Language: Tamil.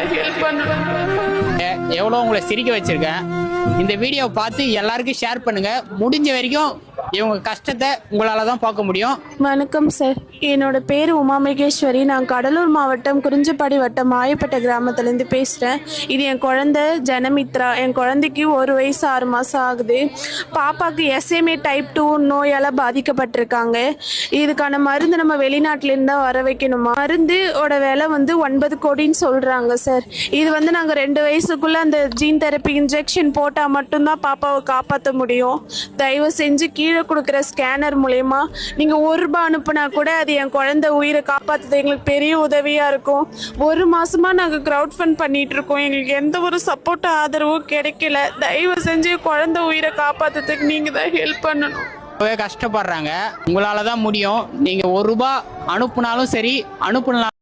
தான் ஹெல்ப் பண்ணணும். எவ்வளோ உங்களை சிரிக்க வச்சிருக்கேன். இந்த வீடியோ பார்த்து எல்லாருக்கும் ஷேர் பண்ணுங்க. முடிஞ்ச வரைக்கும் இவங்க கஷ்டத்தை உங்களால தான் பார்க்க முடியும். வணக்கம் சார், என்னோட பேர் உமா மகேஸ்வரி. நான் கடலூர் மாவட்டம் குறிஞ்சிப்பாடி வட்டம் ஆயப்பட்ட கிராமத்துலேருந்து பேசுகிறேன். இது என் குழந்தை ஜனமித்ரா. என் குழந்தைக்கு 1 வயசு 6 மாதம் ஆகுது. பாப்பாவுக்கு SMA டைப் 2 நோயால் பாதிக்கப்பட்டிருக்காங்க. இதுக்கான மருந்து நம்ம வெளிநாட்டிலேருந்து தான் வர வைக்கணுமா. மருந்தோட விலை வந்து 9 கோடின்னு சொல்கிறாங்க சார். இது வந்து நாங்கள் 2 வயசுக்குள்ளே அந்த ஜீன் தெரப்பி இன்ஜெக்ஷன் போட்டால் மட்டும்தான் பாப்பாவை காப்பாற்ற முடியும். தயவு செஞ்சு கீழே கொடுக்குற ஸ்கேனர் மூலயமா நீங்கள் 1 ரூபாய் அனுப்புனா கூட அது என் குழந்தை உயிரை காப்பாற்றுது எங்களுக்கு பெரிய உதவியாக இருக்கும். 1 மாதமாக நாங்கள் க்ரௌட் ஃபண்ட் பண்ணிகிட்டு இருக்கோம். எங்களுக்கு எந்த ஒரு சப்போர்ட் ஆதரவும் கிடைக்கல. தயவு செஞ்சு குழந்தை உயிரை காப்பாற்றுறதுக்கு நீங்கள் தான் ஹெல்ப் பண்ணணும். கஷ்டப்படுறாங்க, உங்களால தான் முடியும். நீங்கள் 1 ரூபாய் அனுப்புனாலும் சரி, அனுப்புனாலும்